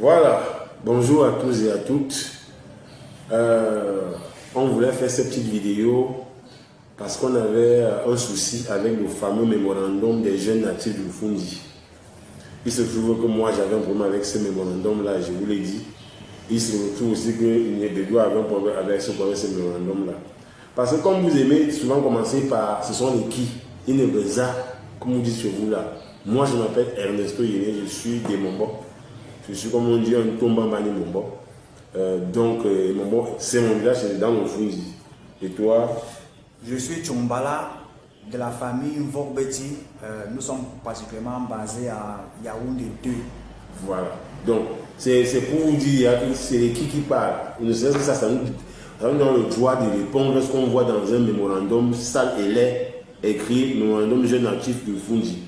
Voilà, bonjour à tous et à toutes. On voulait faire cette petite vidéo parce qu'on avait un souci avec le fameux mémorandum des jeunes natifs du Fundi. Il se trouve que moi j'avais un problème avec ce mémorandum-là, je vous l'ai dit. Il se retrouve aussi que Niébédois avait un problème avec ce mémorandum-là. Parce que comme vous aimez souvent commencer par ce sont les qui, Inebeza, comme vous dites chez vous là. Moi je m'appelle Ernesto Yéné, je suis des Mombo. Je suis comme on dit un Tombambani Mombo. Mombo, c'est mon village, c'est dans le Fundi. Et toi? Je suis Tchombala de la famille Mvorbeti. Nous sommes particulièrement basés à Yaoundé 2. Voilà. Donc, c'est pour vous dire que c'est les qui parlent. Il ne sait que ça nous donne le droit de répondre lorsqu'on voit dans un mémorandum sale et laid écrit mémorandum jeune actif du Fundi.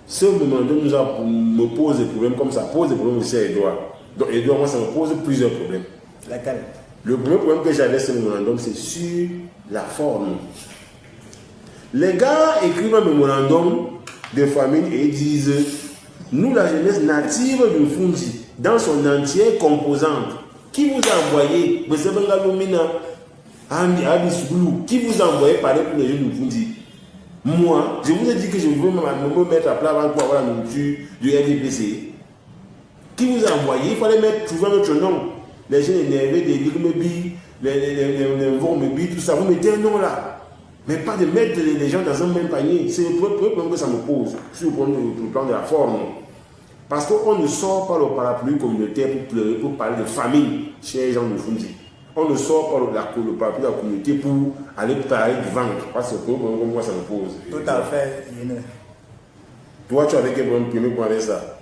Ce mémorandum me pose des problèmes comme ça pose des problèmes aussi à Edouard. Donc, Edouard, moi, ça me pose plusieurs problèmes. Laquelle? Le premier problème que j'avais sur ce mémorandum, c'est sur la forme. Les gars écrivent un mémorandum de famine et ils disent nous, la jeunesse native du Fundi, dans son entière composante, qui vous a envoyé, qui vous a envoyé parler pour les jeunes du Fundi? Moi, je vous ai dit que je veux me mettre à plat avant pour avoir la nourriture du RDPC. Qui vous a envoyé? Il fallait trouver notre nom. Les jeunes énervés, des Ligmebi, les Vormebi, tout ça, vous mettez un nom là. Mais pas de mettre les gens dans un même panier. C'est le problème que ça me pose sur le plan de la forme. Parce qu'on ne sort pas le parapluie communautaire pour parler de famille chez les gens de Fundi. On ne sort pas le parapluie de la communauté pour aller parler du ventre. Parce que moi, ça me pose. Tout à fait. Toi, tu avais quel premier point avec ça?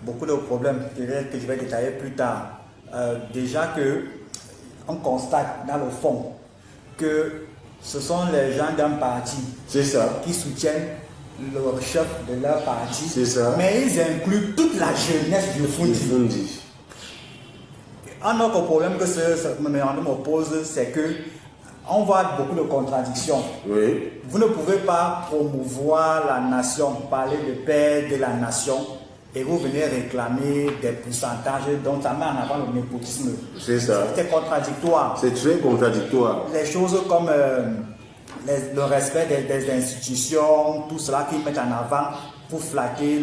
Beaucoup de problèmes que je vais détailler plus tard. Déjà que on constate dans le fond que ce sont les gens d'un parti qui soutiennent le chef de leur parti, mais ils incluent toute la jeunesse du Fundi. Un autre problème que ce mémorandum oppose, c'est que on voit beaucoup de contradictions. Oui. Vous ne pouvez pas promouvoir la nation, parler de paix de la nation, et vous venez réclamer des pourcentages dont ça met en avant le népotisme. C'est ça. C'est contradictoire. C'est très contradictoire. Les choses comme le respect des institutions, tout cela qu'ils mettent en avant pour flatter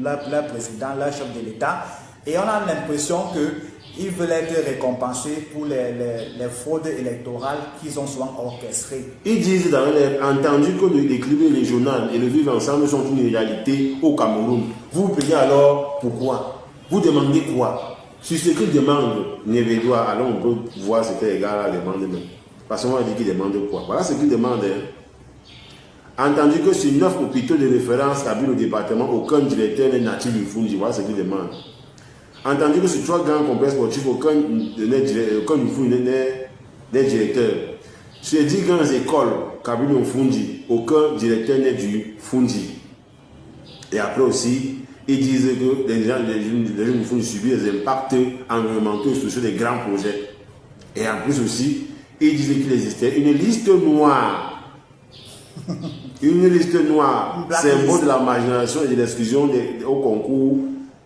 leur président, leur chef de l'État. Et on a l'impression qu'ils veulent être récompensés pour les fraudes électorales qu'ils ont souvent orchestrées. Ils disent dans entendu que les climat régional et le vivre ensemble sont une réalité au Cameroun. Vous payez alors pourquoi? Vous demandez quoi? Sur ce qu'ils demandent, Niébédois, alors on peut voir ce que les gars demandent même. Parce qu'on va dire qu'ils demandent quoi? Voilà ce qu'ils demandent. Entendu que sur 9 hôpitaux de référence à le département, aucun directeur n'est natif du Fundi. Voilà ce qu'ils demandent. Entendu que sur 3 grands complexes sportifs, aucun du Fundi n'est directeur. Sur les 10 grandes écoles, Kabila au Fundi, aucun directeur n'est du Fundi. Et après aussi, ils disent que les jeunes du Fundi subissent les impacts environnementaux et sociaux des grands projets. Et en plus aussi, ils disaient qu'il existait une liste noire. Une liste noire, symbole de la marginalisation et de l'exclusion au concours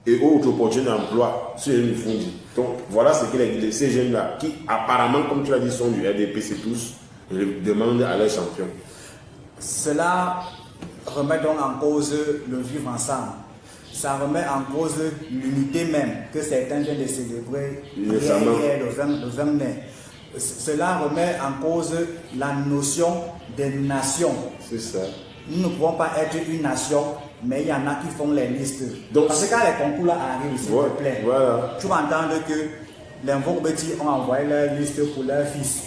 et autres opportunités d'emploi sur les Fundi. Donc voilà ce que ces jeunes-là, qui apparemment, comme tu l'as dit, sont du RDPC tous, demandent à leurs champions. Cela remet donc en cause le vivre ensemble. Ça remet en cause l'unité même que certains viennent de célébrer hier, le 20 mai. Cela remet en cause la notion de nation. C'est ça. Nous ne pouvons pas être une nation, mais il y en a qui font les listes. Donc, parce que quand les concours là arrivent, s'il te plaît, tu vas entendre que les Mvorbeti ont envoyé leur liste pour leur fils.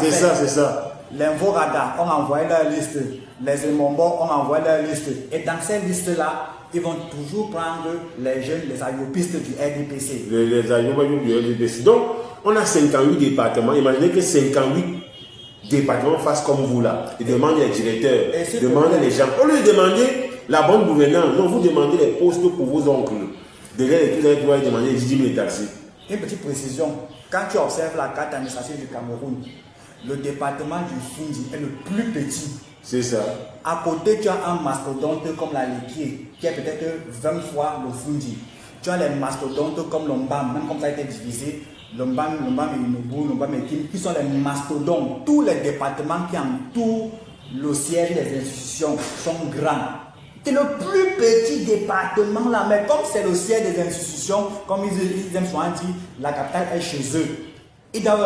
C'est ça. Les Mvorada ont envoyé leur liste. Les Mombo ont envoyé leur liste. Et dans ces listes-là, ils vont toujours prendre les jeunes, les ayopistes du RDPC. Les ayopistes du RDPC. Donc, on a 58 départements. Imaginez que 58 départements fassent comme vous là. Ils demandent les directeurs, demandent les gens. Au lieu de demander la bonne gouvernance, non, vous demandez les postes pour vos oncles. Derrière les trucs, vous allez demander 10 000 taxis. Une petite précision. Quand tu observes la carte administrative du Cameroun, le département du Fundi est le plus petit. C'est ça. À côté, tu as un mastodonte comme la Léquier, qui est peut-être 20 fois le Fundi. tu as les mastodontes comme l'Ombam, même comme ça a été divisé, l'Ombam et Inubu, l'Ombam et Kim, qui sont les mastodontes. Tous les départements qui entourent le siège des institutions sont grands. C'est le plus petit département là, mais comme c'est le siège des institutions, comme ils aiment souvent dire, la capitale est chez eux. Ils doivent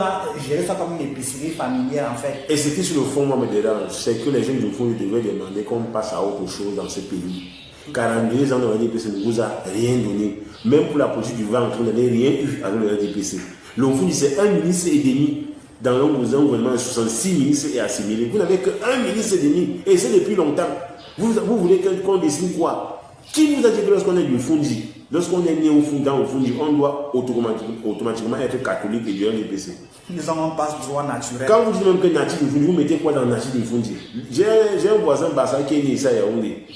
gérer ça comme une épicerie familière en fait. Et ce qui sur le fond moi me dérange, c'est que les jeunes du fond devaient demander qu'on passe à autre chose dans ce pays. 42 ans de RDPC ne vous a rien donné. Même pour la politique du ventre, on n'avait rien eu avec le RDPC. L'ONFOUNDI, c'est 1,5 ministre dans un gouvernement de 66 ministres et assimilés. Vous n'avez que 1,5 ministre et c'est depuis longtemps. Vous voulez qu'on décide quoi? Qui vous a dit que lorsqu'on est du Fondi, lorsqu'on est né dans le Fondi, on doit automatiquement être catholique et du RDPC? Nous avons pas ce droit naturel. Quand vous dites même que Natif du Fondi, vous mettez quoi dans Natif du Fondi? J'ai un voisin Bassa qui est né ici à Yaoundé.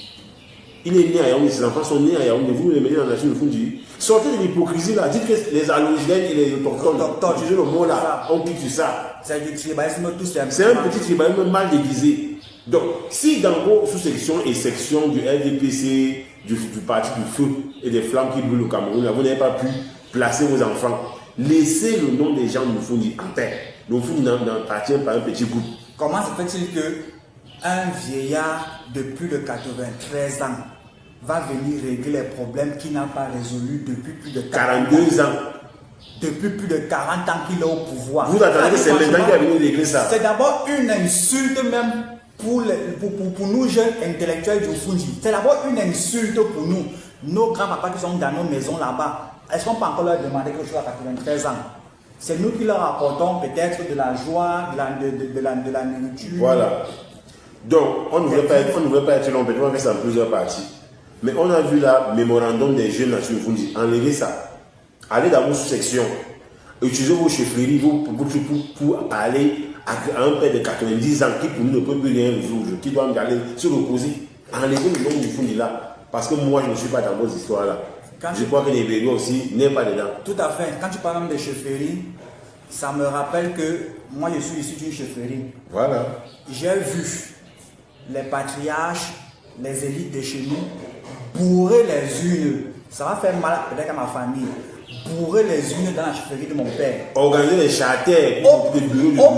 Il est né à Yaoundé, ses enfants sont nés à Yaoundé, vous les mettez dans Natif du Fondi. Sortez de l'hypocrisie là, dites que les allogènes et les autochtones, utilisez le mot là, on pique sur ça. C'est du tribalisme tout simplement. C'est un petit tribalisme mal déguisé. Donc, si dans vos sous-sections et sections du RDPC, du parti du feu et des flammes qui brûlent au Cameroun, là, vous n'avez pas pu placer vos enfants, laissez le nom des gens de Fondi en paix. Le Fondi n'appartient pas à un petit groupe. Comment se fait-il qu'un vieillard de plus de 93 ans va venir régler les problèmes qu'il n'a pas résolus depuis plus de 42 ans? Depuis plus de 40 ans qu'il est au pouvoir. Vous attendez que c'est maintenant qu'il va venir régler ça? C'est d'abord une insulte même pour nous jeunes intellectuels du Fondi. C'est d'abord une insulte pour nous. Nos grands-papas qui sont dans nos maisons là-bas, est-ce qu'on peut encore leur demander quelque chose à 93 ans? C'est nous qui leur apportons peut-être de la joie, de la nourriture. Voilà. Donc, on ne voulait pas être long, on va faire ça en plusieurs parties. Mais on a vu là, mémorandum des jeunes nations Fondi. Enlevez ça. Allez dans vos sous-sections. Utilisez vos chefferies pour parler à un père de 90 ans qui pour nous ne peut plus rien résoudre, qui doit aller se reposer. Enlevez le nom du Fondi là. Parce que moi, je ne suis pas dans vos histoires là. Je crois que les bébés aussi n'est pas dedans. Tout à fait. Quand tu parles de chefferie, ça me rappelle que moi, je suis issu d'une chefferie. Voilà. J'ai vu les patriarches, les élites de chez nous bourrer les urnes. Ça va faire mal peut-être à ma famille. Bourrer les urnes dans la chefferie de mon père. Organiser les charters au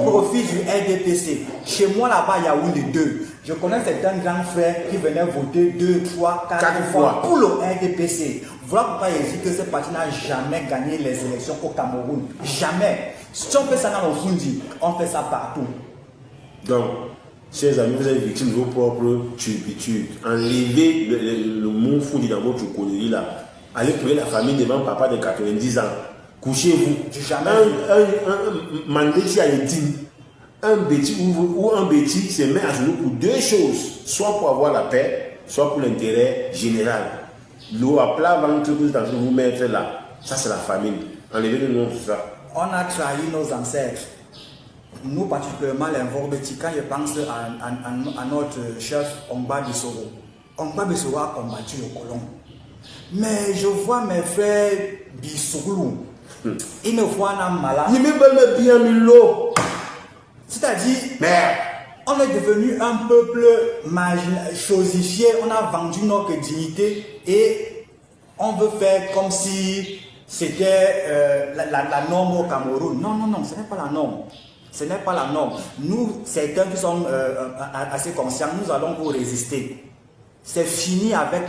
profit du RDPC. Chez moi là-bas, il y a Yaoundé 2. Je connais certains grands frères qui venaient voter 2, 3, 4 fois pour le RDPC. Voilà pourquoi il dit que ce parti n'a jamais gagné les élections au Cameroun. Jamais. Si on fait ça dans le Fondi, on fait ça partout. Donc, chers amis, vous êtes victimes de vos propres turpitudes. Enlevez le mot Fondi dans votre connerie là. Allez trouver la famille devant papa de 90 ans. Couchez-vous. Un mandéti à l'étine. Un bêtis ou un bêtis se met à genoux pour deux choses. Soit pour avoir la paix, soit pour l'intérêt général. L'eau à plat ventre que vous êtes en train de vous mettre là. Ça, c'est la famine. Enlevez le nom de ça. On a trahi nos ancêtres. Nous, particulièrement les Mvorbeti, quand je pense à notre chef Ongba Bissoro. Ongba Bissoro a combattu le colon. Mais je vois mes frères Bissoro. Ils ne voient pas malade. Ils me bien mis l'eau. C'est-à-dire, on est devenu un peuple chosifié, on a vendu notre dignité et on veut faire comme si c'était la norme au Cameroun. Non, non, non, ce n'est pas la norme. Ce n'est pas la norme. Nous, certains qui sont assez conscients, nous allons vous résister. C'est fini avec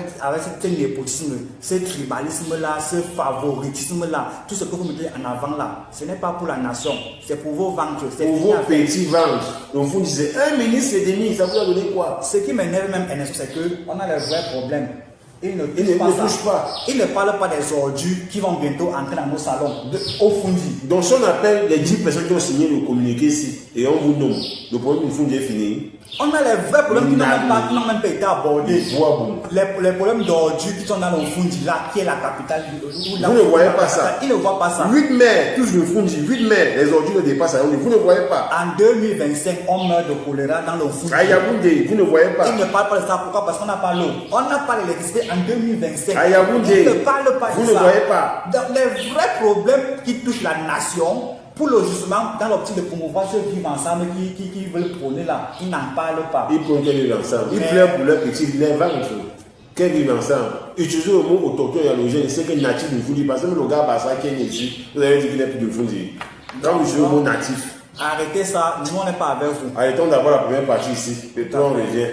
ce népotisme, ce tribalisme-là, ce favoritisme-là. Tout ce que vous mettez en avant là, ce n'est pas pour la nation, c'est pour vos ventres. Pour vos petits ventres. Donc vous disiez, un ministre et demi, ça vous a donné quoi? Ce qui m'énerve même, c'est qu'on a les vrais problèmes. Ils ne touchent pas. Ils ne parlent pas des ordures qui vont bientôt entrer dans nos salons, au Fondi. Donc si on appelle les 10 personnes qui ont signé le communiqué ici, et on vous nomme, le problème du Fondi est fini. On a les vrais problèmes qui n'ont même pas été abordés. Les problèmes d'ordures qui sont dans le Fondi, là, qui est la capitale. Vous ne voyez pas ça. Ils ne voient pas ça. 8 mai, tous le Fondi, 8 mai, les ordures ne dépassent rien. Vous ne voyez pas. En 2025, on meurt de choléra dans le Fondi. Vous ne voyez pas. Ils ne parlent pas de ça. Pourquoi? Parce qu'on n'a pas l'eau. On n'a pas l'électricité en 2025. Ils ne parlent pas de ça. Vous ne voyez pas. Donc, les vrais problèmes qui touchent la nation, pour le justement, dans l'optique de promouvoir ceux qui vivent ensemble, qui veulent prôner là, ils n'en parlent pas. Ils prônent qu'ils vivent ensemble. Ils pleurent pour leurs petits, les ventres. Qu'elles vivent ensemble. Utilisez le mot autochtone et allogène, c'est que natif de Fundi, parce que le gars Bassa qui est ici, vous avez dit qu'il n'est plus de Fundi. Quand vous utilisez le mot natif. Arrêtez ça, nous on n'est pas avec vous. Arrêtons d'abord la première partie ici, et puis on revient.